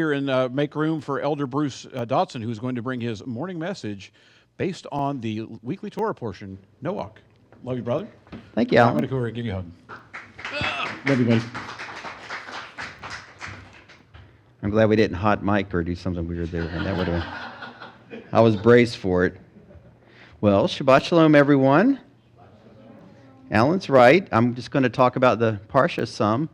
Here and make room for Elder Bruce Dotson, who's going to bring his morning message based on the weekly Torah portion, Noach. Love you, brother. Thank you, I'm Alan. going to go over and give you a hug. Love you, buddy. I'm glad we didn't hot mic or do something weird there. And that would have. I was braced for it. Well, Shabbat Shalom, everyone. Alan's right. I'm just going to talk about the Parsha some.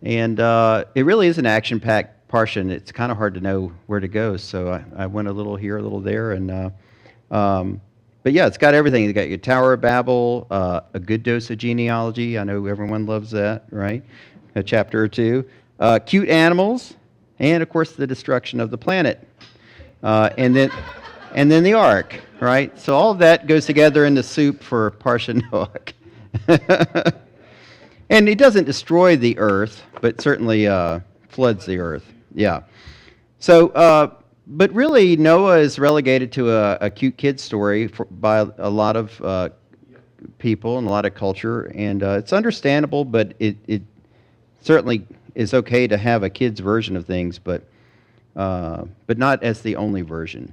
And it really is an action-packed Parsha, and it's kind of hard to know where to go. So I went a little here, a little there. And but yeah, it's got everything. It's got your Tower of Babel, a good dose of genealogy. I know everyone loves that, right? A chapter or two. Cute animals, and of course the destruction of the planet. And then the ark, right? So all of that goes together in the soup for Parsha Noach. And he doesn't destroy the earth, but certainly floods the earth. Yeah. So, but really, Noah is relegated to a cute kid story by a lot of people and a lot of culture, and it's understandable, but it certainly is okay to have a kid's version of things, but not as the only version.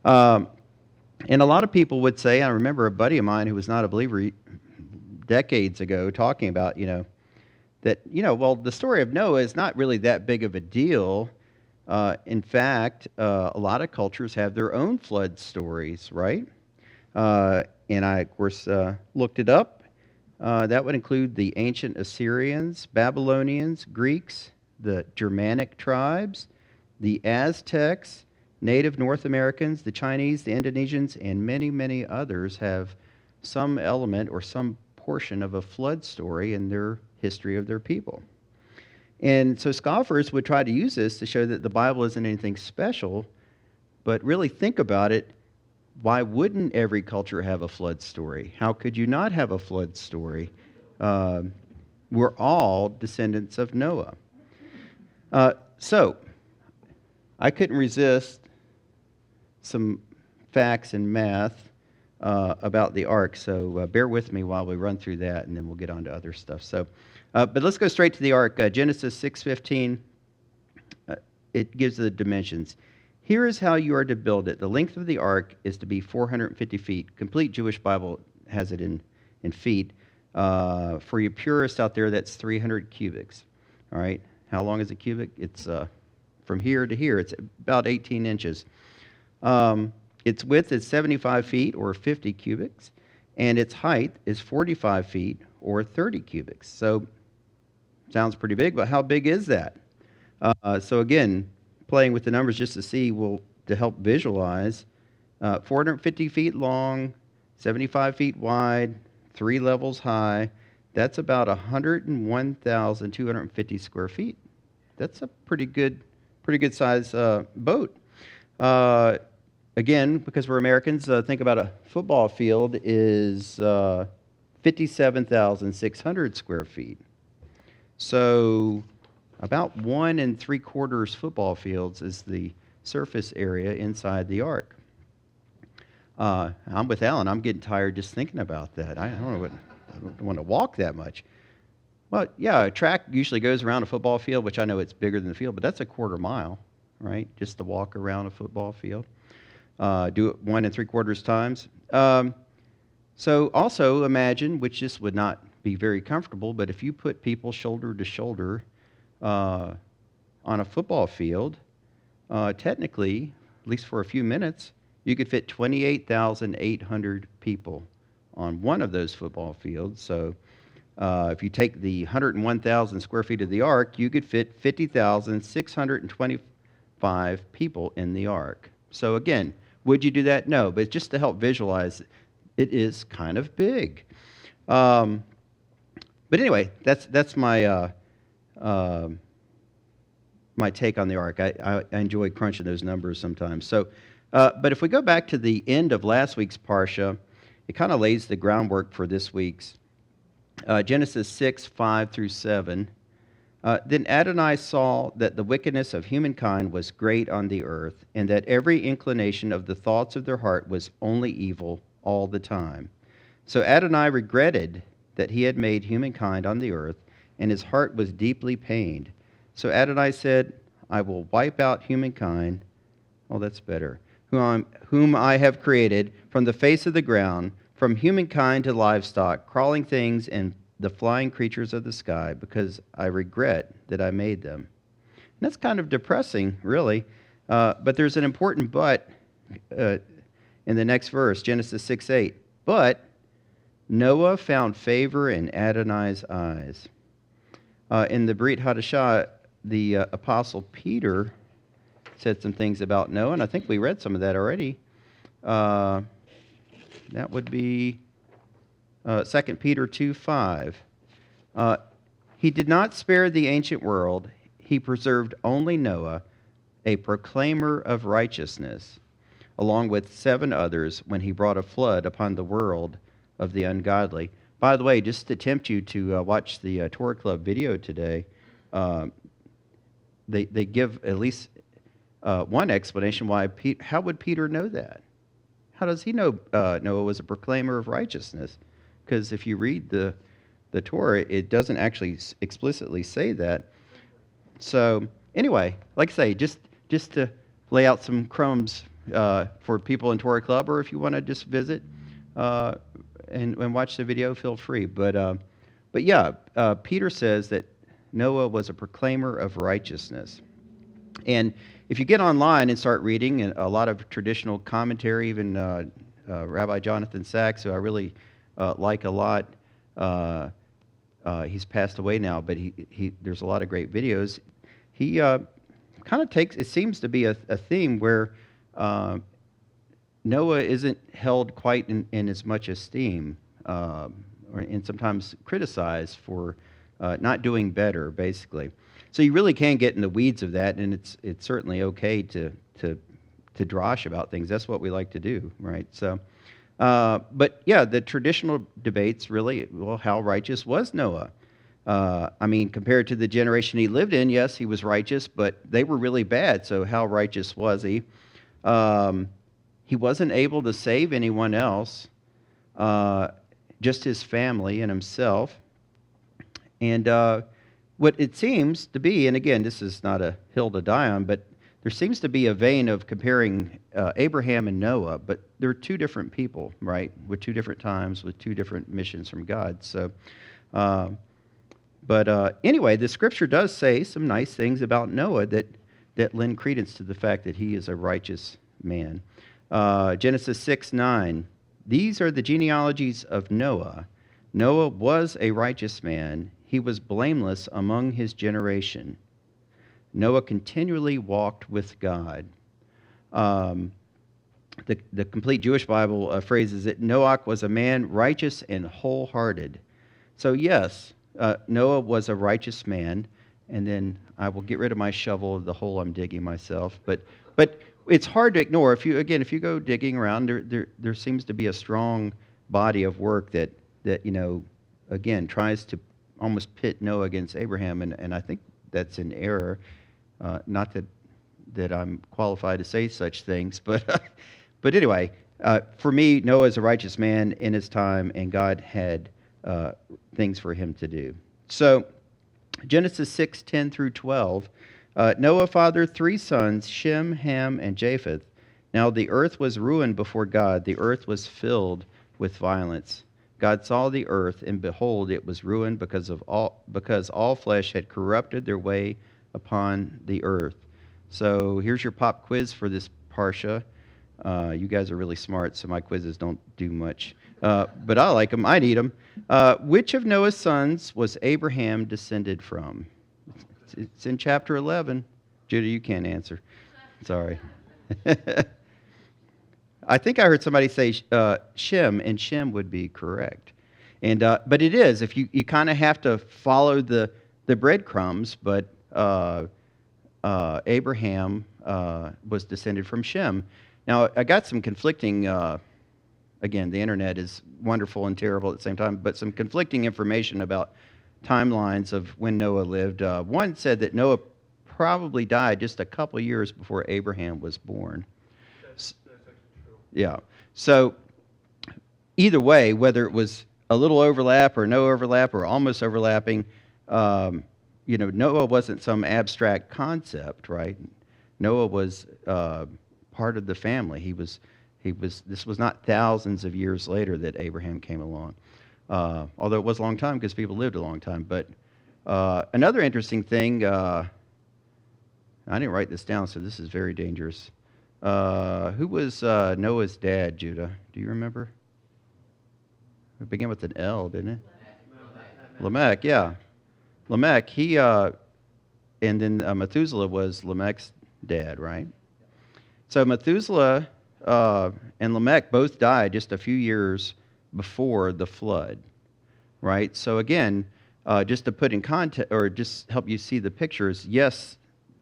And a lot of people would say, I remember a buddy of mine who was not a believer decades ago talking about, that, well, the story of Noah is not really that big of a deal. In fact, a lot of cultures have their own flood stories, right? And I, of course, looked it up. That would include the ancient Assyrians, Babylonians, Greeks, the Germanic tribes, the Aztecs, Native North Americans, the Chinese, the Indonesians, and many, many others have some element or some portion of a flood story in their history of their people. And so scoffers would try to use this to show that the Bible isn't anything special, but really think about it. Why wouldn't every culture have a flood story? How could you not have a flood story? We're all descendants of Noah. So I couldn't resist some facts and math about the ark, so bear with me while we run through that, and then we'll get on to other stuff. So, but let's go straight to the ark. Genesis 6:15, it gives the dimensions. Here is how you are to build it. The length of the ark is to be 450 feet. Complete Jewish Bible has it in feet. For you purists out there, that's 300 cubits. All right. How long is a cubit? It's from here to here. It's about 18 inches. Its width is 75 feet, or 50 cubits, and its height is 45 feet, or 30 cubits. So, sounds pretty big, but how big is that? So again, playing with the numbers just to see, to help visualize, 450 feet long, 75 feet wide, 3 levels high. That's about 101,250 square feet. That's a pretty good size boat. Again, because we're Americans, think about a football field is 57,600 square feet. So about 1 3/4 football fields is the surface area inside the ark. I'm with Alan. I'm getting tired just thinking about that. I don't want to walk that much. Well, yeah, a track usually goes around a football field, which I know it's bigger than the field, but that's a 1/4 mile, right? Just to walk around a football field. Do it 1 3/4 times. So also imagine, which this would not be very comfortable, but if you put people shoulder to shoulder on a football field, technically, at least for a few minutes, you could fit 28,800 people on one of those football fields. So if you take the 101,000 square feet of the ark, you could fit 50,625 people in the ark. So again, would you do that? No, but just to help visualize, it is kind of big. But anyway, that's my my take on the ark. I enjoy crunching those numbers sometimes. So, but if we go back to the end of last week's Parsha, it kind of lays the groundwork for this week's. Genesis 6:5-7. Then Adonai saw that the wickedness of humankind was great on the earth, and that every inclination of the thoughts of their heart was only evil all the time. So Adonai regretted that he had made humankind on the earth, and his heart was deeply pained. So Adonai said, I will wipe out humankind. Oh, that's better. Whom I have created from the face of the ground, from humankind to livestock, crawling things, and the flying creatures of the sky, because I regret that I made them. And that's kind of depressing, really. But there's an important but in the next verse, Genesis 6:8. But Noah found favor in Adonai's eyes. In the Brit Hadashah, the Apostle Peter said some things about Noah, and I think we read some of that already. That would be 2 Peter 2:5. He did not spare the ancient world. He preserved only Noah, a proclaimer of righteousness, along with 7 others when he brought a flood upon the world of the ungodly. By the way, just to tempt you to watch the Torah Club video today, they give at least one explanation why. How would Peter know that? How does he know Noah was a proclaimer of righteousness? Because if you read the Torah, it doesn't actually explicitly say that. So anyway, like I say, just to lay out some crumbs for people in Torah Club, or if you want to just visit and watch the video, feel free. But yeah, Peter says that Noah was a proclaimer of righteousness. And if you get online and start reading, and a lot of traditional commentary, even Rabbi Jonathan Sachs, who I really like a lot, he's passed away now, but he there's a lot of great videos. He kind of takes, it seems to be a theme where Noah isn't held quite in as much esteem, and sometimes criticized for not doing better, basically. So you really can get in the weeds of that, and it's certainly okay to drosh about things. That's what we like to do, right? So, but yeah, the traditional debates really, well, how righteous was Noah? I mean, compared to the generation he lived in, yes, he was righteous, but they were really bad. So how righteous was he? He wasn't able to save anyone else, just his family and himself. And what it seems to be, and again, this is not a hill to die on, but there seems to be a vein of comparing Abraham and Noah, but they're 2 different people, right? With 2 different times, with 2 different missions from God. So, but anyway, the scripture does say some nice things about Noah that lend credence to the fact that he is a righteous man. Genesis 6:9. These are the genealogies of Noah. Noah was a righteous man. He was blameless among his generation. Noah continually walked with God. The complete Jewish Bible phrases it, Noach was a man righteous and wholehearted. So yes, Noah was a righteous man, and then I will get rid of my shovel of the hole I'm digging myself. But it's hard to ignore. If you go digging around, there seems to be a strong body of work that again tries to almost pit Noah against Abraham, and I think that's an error. Not that I'm qualified to say such things, but anyway, for me, Noah is a righteous man in his time, and God had things for him to do. So, Genesis 6:10 through 12, Noah fathered 3 sons, Shem, Ham, and Japheth. Now the earth was ruined before God; the earth was filled with violence. God saw the earth, and behold, it was ruined because all flesh had corrupted their way upon the earth. So here's your pop quiz for this parsha. You guys are really smart, so my quizzes don't do much. But I like them. I need them. Which of Noah's sons was Abraham descended from? It's in chapter 11. Judah, you can't answer. Sorry. I think I heard somebody say Shem, and Shem would be correct. And but it is, if you kind of have to follow the breadcrumbs, but Abraham was descended from Shem. Now, I got some conflicting, again, the internet is wonderful and terrible at the same time, but some conflicting information about timelines of when Noah lived. One said that Noah probably died just a couple of years before Abraham was born. That's actually true. Yeah. So either way, whether it was a little overlap or no overlap or almost overlapping, Noah wasn't some abstract concept, right? Noah was part of the family. This was not thousands of years later that Abraham came along. Although it was a long time because people lived a long time. But another interesting thing, I didn't write this down, so this is very dangerous. Who was Noah's dad, Judah? Do you remember? It began with an L, didn't it? Lamech, yeah. Lamech, and then Methuselah was Lamech's dad, right? So Methuselah and Lamech both died just a few years before the flood, right? So again, just to put in context, or just help you see the pictures, yes,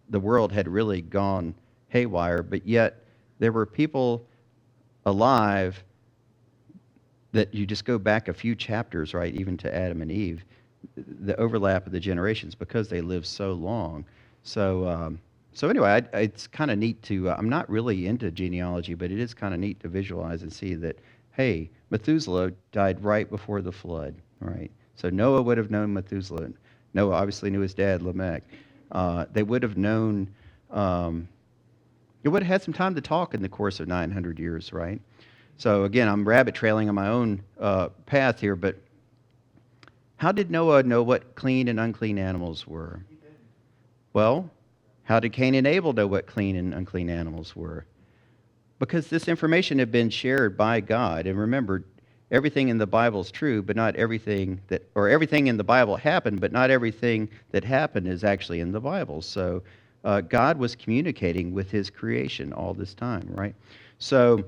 the world had really gone haywire, but yet there were people alive that you just go back a few chapters, right, even to Adam and Eve, the overlap of the generations because they lived so long. So anyway, it's kind of neat to, I'm not really into genealogy, but it is kind of neat to visualize and see that, hey, Methuselah died right before the flood, right? So Noah would have known Methuselah. Noah obviously knew his dad, Lamech. They would have known, they would have had some time to talk in the course of 900 years, right? So again, I'm rabbit trailing on my own path here, but how did Noah know what clean and unclean animals were? Well, how did Cain and Abel know what clean and unclean animals were? Because this information had been shared by God. And remember, everything in the Bible is true, but not everything everything in the Bible happened, but not everything that happened is actually in the Bible. So God was communicating with his creation all this time, right? So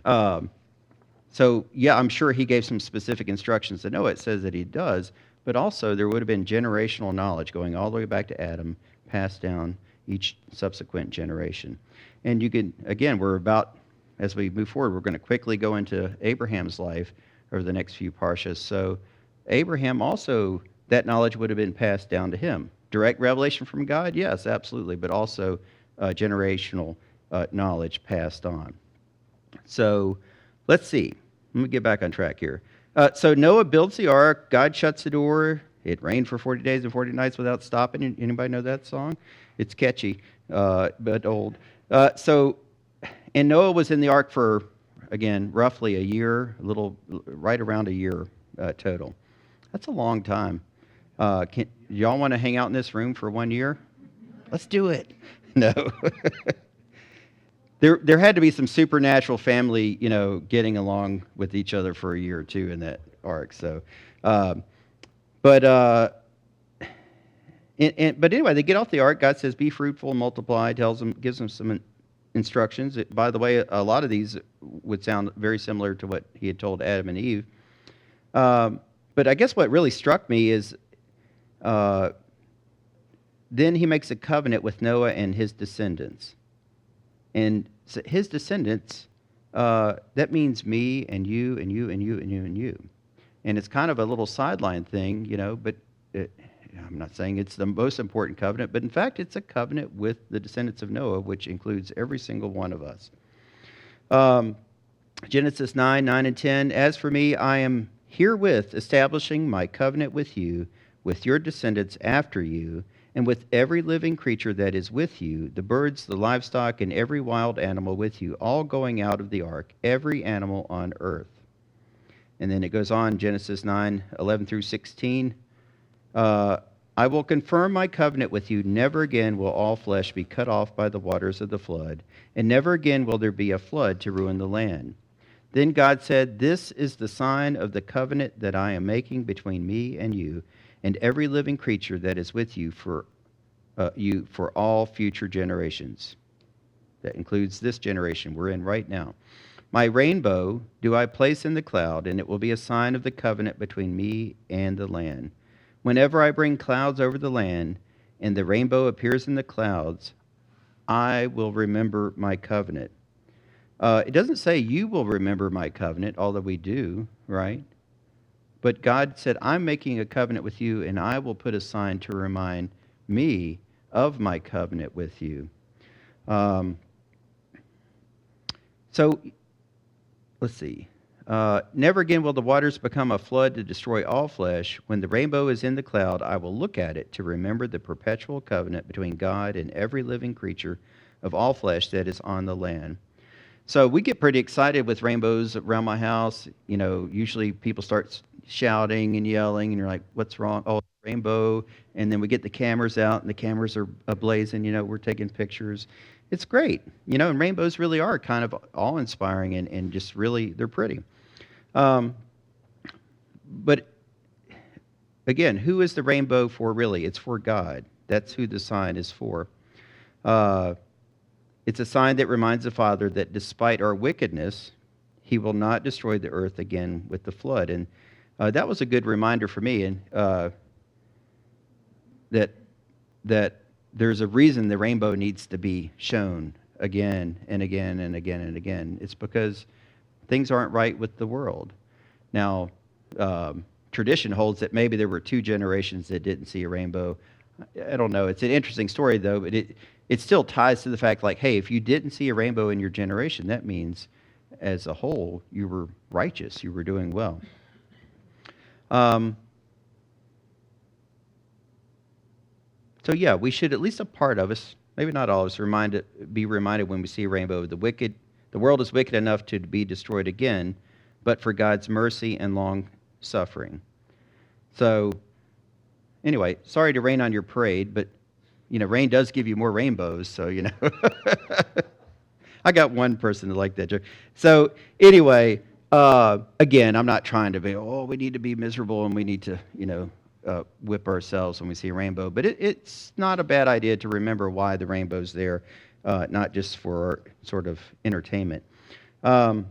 yeah, I'm sure he gave some specific instructions to Noah. It says that he does, but also there would have been generational knowledge going all the way back to Adam, passed down each subsequent generation. And you can, again, as we move forward, we're going to quickly go into Abraham's life over the next few parshas. So Abraham also, that knowledge would have been passed down to him. Direct revelation from God? Yes, absolutely, but also generational knowledge passed on. So let's see. Let me get back on track here. So Noah builds the ark. God shuts the door. It rained for 40 days and 40 nights without stopping. Anybody know that song? It's catchy, but old. And Noah was in the ark for, again, roughly a year, right around a year total. That's a long time. Y'all want to hang out in this room for 1 year? Let's do it. No. There had to be some supernatural family, getting along with each other for a year or two in that ark. So, but anyway, they get off the ark. God says, "Be fruitful and multiply." Gives them some instructions. By the way, a lot of these would sound very similar to what he had told Adam and Eve. But I guess what really struck me is, then he makes a covenant with Noah and his descendants. And so his descendants, that means me and you and you and you and you and you. And it's kind of a little sideline thing, but I'm not saying it's the most important covenant, but in fact, it's a covenant with the descendants of Noah, which includes every single one of us. Genesis 9 and 10, "As for me, I am herewith establishing my covenant with you, with your descendants after you, and with every living creature that is with you, the birds, the livestock, and every wild animal with you, all going out of the ark, every animal on earth." And then it goes on, Genesis 9:11 through 16. "I will confirm my covenant with you. Never again will all flesh be cut off by the waters of the flood, and never again will there be a flood to ruin the land. Then God said, 'This is the sign of the covenant that I am making between me and you, and every living creature that is with you for all future generations.'" That includes this generation we're in right now. "My rainbow do I place in the cloud, and it will be a sign of the covenant between me and the land. Whenever I bring clouds over the land, and the rainbow appears in the clouds, I will remember my covenant." It doesn't say you will remember my covenant, although we do, right? But God said, "I'm making a covenant with you, and I will put a sign to remind me of my covenant with you." So let's see. Never again will the waters become a flood to destroy all flesh. When the rainbow is in the cloud, I will look at it to remember the perpetual covenant between God and every living creature of all flesh that is on the land. So we get pretty excited with rainbows around my house. You know, usually people start shouting and yelling, and you're like, what's wrong? Oh, rainbow. And then we get the cameras out, and the cameras are ablazing. You know, we're taking pictures. It's great. You know, and rainbows really are kind of awe-inspiring and just really, they're pretty. But again, who is the rainbow for really? It's for God. That's who the sign is for. It's a sign that reminds the Father that despite our wickedness, he will not destroy the earth again with the flood. And that was a good reminder for me, and that there's a reason the rainbow needs to be shown again and again and again and again. It's because things aren't right with the world. Now, tradition holds that maybe there were 2 generations that didn't see a rainbow. I don't know. It's an interesting story, though, but it still ties to the fact, like, hey, if you didn't see a rainbow in your generation, that means, as a whole, you were righteous, you were doing well. So yeah, we should, at least a part of us, maybe not all of us, be reminded when we see a rainbow. The world is wicked enough to be destroyed again, but for God's mercy and long suffering. So, anyway, sorry to rain on your parade, but you know, rain does give you more rainbows, so you know. I got one person to like that joke. So anyway, again, I'm not trying to be, we need to be miserable and we need to, you know, whip ourselves when we see a rainbow. But it's not a bad idea to remember why the rainbow's there, not just for sort of entertainment. And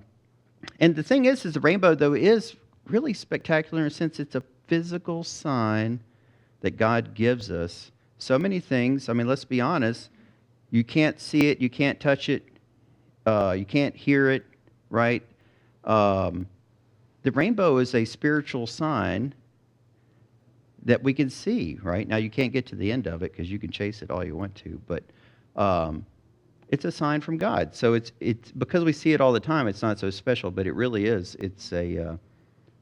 the thing is the rainbow, though, is really spectacular in a sense. It's a physical sign that God gives us. So many things, I mean, let's be honest, you can't see it, you can't touch it, you can't hear it, right? The rainbow is a spiritual sign that we can see, right? Now, you can't get to the end of it because you can chase it all you want to, but it's a sign from God. So it's because we see it all the time, it's not so special, but it really is. It's a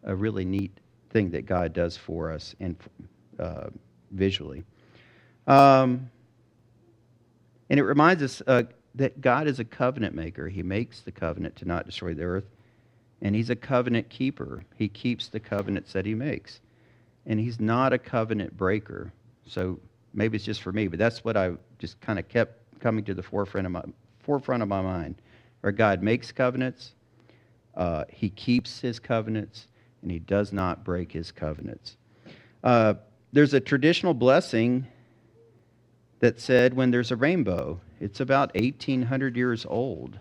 really neat thing that God does for us and visually. And it reminds us that God is a covenant maker. He makes the covenant to not destroy the earth, and he's a covenant keeper. He keeps the covenants that he makes, and he's not a covenant breaker. So maybe it's just for me, but that's what I just kind of kept coming to the forefront of my mind. Where God makes covenants, he keeps his covenants, and he does not break his covenants. There's a traditional blessing that said when there's a rainbow, it's about 1,800 years old.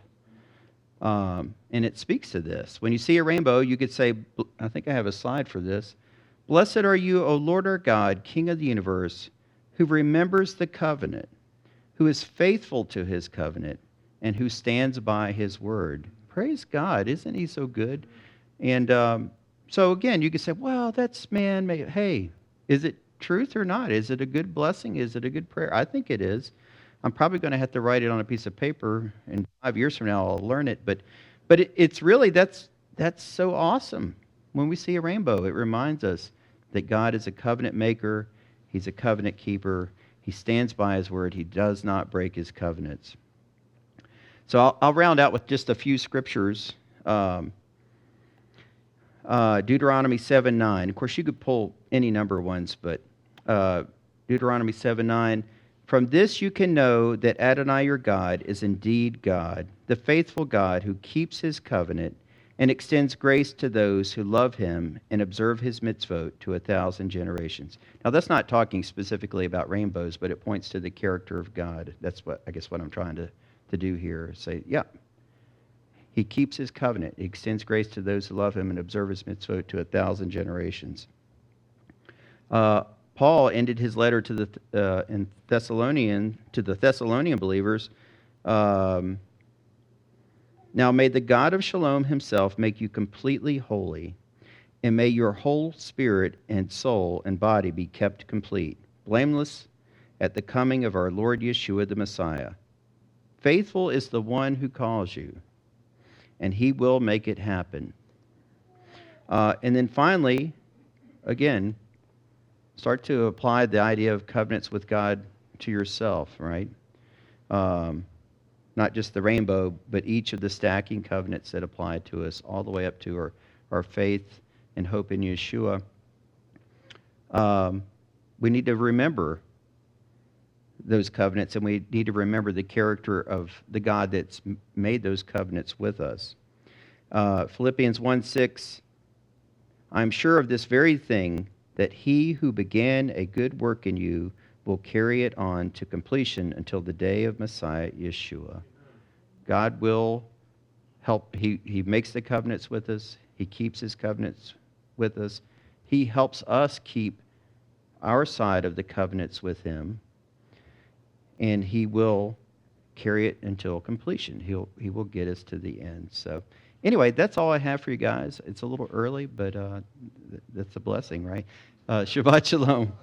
And it speaks to this. When you see a rainbow, you could say, I think I have a slide for this. Blessed are you, O Lord our God, King of the universe, who remembers the covenant, who is faithful to his covenant, and who stands by his word. Praise God. Isn't he so good? And so again, you could say, well, that's man-made. Hey, is it truth or not? Is it a good blessing? Is it a good prayer? I think it is. I'm probably going to have to write it on a piece of paper, and 5 years from now I'll learn it. But it's really, that's so awesome. When we see a rainbow, it reminds us that God is a covenant maker. He's a covenant keeper. He stands by his word. He does not break his covenants. So I'll round out with just a few scriptures. Deuteronomy 7:9. Of course, you could pull any number of ones, but Deuteronomy 7:9. From this you can know that Adonai your God is indeed God, the faithful God who keeps his covenant and extends grace to those who love him and observe his mitzvot to 1,000 generations. Now, that's not talking specifically about rainbows, but it points to the character of God. That's what I'm trying to do here. Say, yeah, he keeps his covenant. He extends grace to those who love him and observe his mitzvot to 1,000 generations. Paul ended his letter to the Thessalonian believers. Now may the God of Shalom himself make you completely holy, and may your whole spirit and soul and body be kept complete, blameless at the coming of our Lord Yeshua the Messiah. Faithful is the one who calls you, and he will make it happen. And then finally, again, start to apply the idea of covenants with God to yourself, right? Not just the rainbow, but each of the stacking covenants that apply to us, all the way up to our faith and hope in Yeshua. We need to remember those covenants, and we need to remember the character of the God that's made those covenants with us. Philippians 1:6, I'm sure of this very thing, that he who began a good work in you will carry it on to completion until the day of Messiah Yeshua. God will help. He makes the covenants with us. He keeps his covenants with us. He helps us keep our side of the covenants with him, and he will carry it until completion. He will get us to the end. So anyway, that's all I have for you guys. It's a little early, but that's a blessing, right? Shabbat Shalom.